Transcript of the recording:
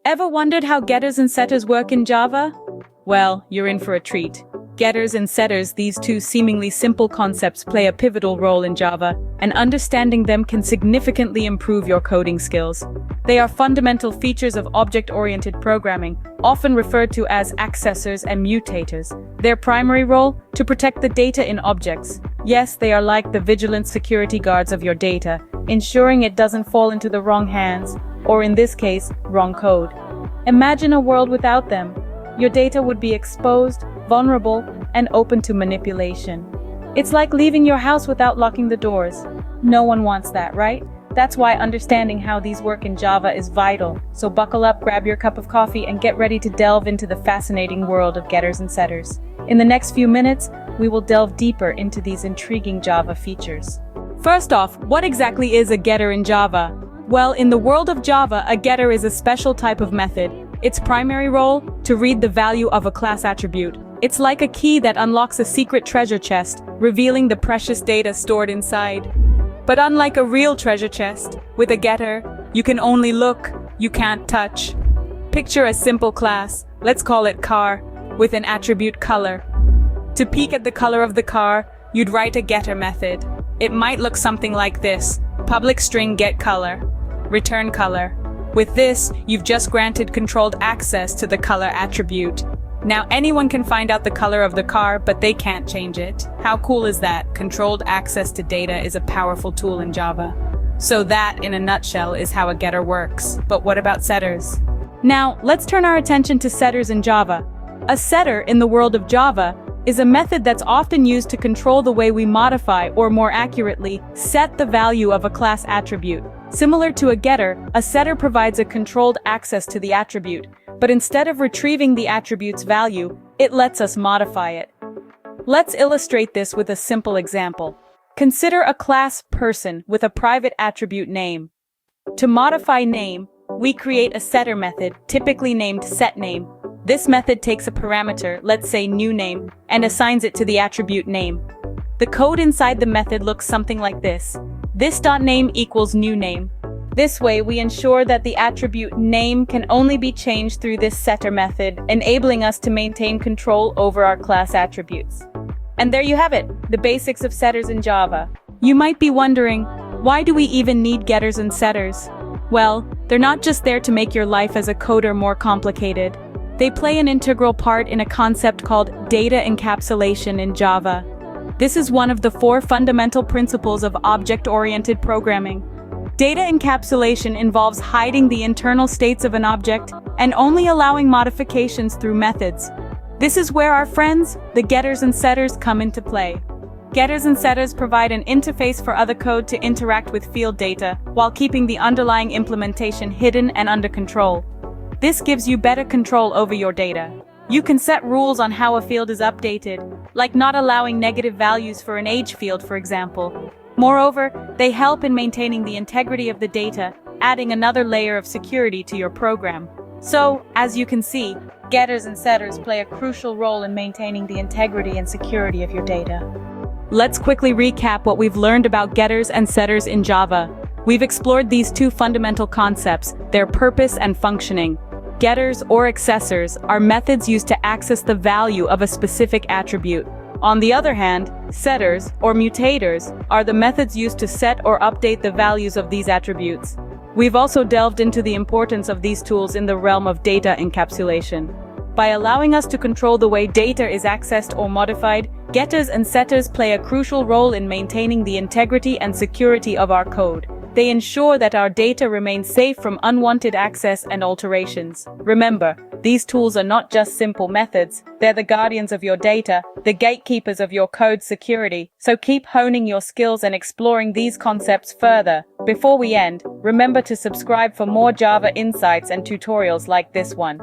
Ever wondered how getters and setters work in Java? Well, you're in for a treat. Getters and setters, these two seemingly simple concepts, play a pivotal role in Java, and understanding them can significantly improve your coding skills. They are fundamental features of object-oriented programming, often referred to as accessors and mutators. Their primary role? To protect the data in objects. Yes, they are like the vigilant security guards of your data, ensuring it doesn't fall into the wrong hands, or in this case, wrong code. Imagine a world without them. Your data would be exposed, vulnerable, and open to manipulation. It's like leaving your house without locking the doors. No one wants that, right? That's why understanding how these work in Java is vital. So buckle up, grab your cup of coffee, and get ready to delve into the fascinating world of getters and setters. In the next few minutes, we will delve deeper into these intriguing Java features. First off, what exactly is a getter in Java? Well, in the world of Java, a getter is a special type of method. Its primary role? To read the value of a class attribute. It's like a key that unlocks a secret treasure chest, revealing the precious data stored inside. But unlike a real treasure chest, with a getter, you can only look, you can't touch. Picture a simple class, let's call it car, with an attribute color. To peek at the color of the car, you'd write a getter method. It might look something like this: public string get color, return color. With this, you've just granted controlled access to the color attribute. Now anyone can find out the color of the car, but they can't change it. How cool is that? Controlled access to data is a powerful tool in Java. So that, in a nutshell, is how a getter works. But what about setters? Now, let's turn our attention to setters in Java. A setter, in the world of Java, is a method that's often used to control the way we modify, or more accurately, set the value of a class attribute. Similar to a getter, a setter provides a controlled access to the attribute, but instead of retrieving the attribute's value, it lets us modify it. Let's illustrate this with a simple example. Consider a class person with a private attribute name. To modify name, we create a setter method, typically named setName. This method takes a parameter, let's say new name, and assigns it to the attribute name. The code inside the method looks something like this. This.name equals new name. This way, we ensure that the attribute name can only be changed through this setter method, enabling us to maintain control over our class attributes. And there you have it, the basics of setters in Java. You might be wondering, why do we even need getters and setters? Well, they're not just there to make your life as a coder more complicated. They play an integral part in a concept called data encapsulation in Java. This is one of the 4 fundamental principles of object-oriented programming. Data encapsulation involves hiding the internal states of an object and only allowing modifications through methods. This is where our friends, the getters and setters, come into play. Getters and setters provide an interface for other code to interact with field data, while keeping the underlying implementation hidden and under control. This gives you better control over your data. You can set rules on how a field is updated, like not allowing negative values for an age field, for example. Moreover, they help in maintaining the integrity of the data, adding another layer of security to your program. So, as you can see, getters and setters play a crucial role in maintaining the integrity and security of your data. Let's quickly recap what we've learned about getters and setters in Java. We've explored these 2 fundamental concepts, their purpose and functioning. Getters or accessors are methods used to access the value of a specific attribute. On the other hand, setters, or mutators, are the methods used to set or update the values of these attributes. We've also delved into the importance of these tools in the realm of data encapsulation. By allowing us to control the way data is accessed or modified, getters and setters play a crucial role in maintaining the integrity and security of our code. They ensure that our data remains safe from unwanted access and alterations. Remember, these tools are not just simple methods, they're the guardians of your data, the gatekeepers of your code security. So keep honing your skills and exploring these concepts further. Before we end, remember to subscribe for more Java insights and tutorials like this one.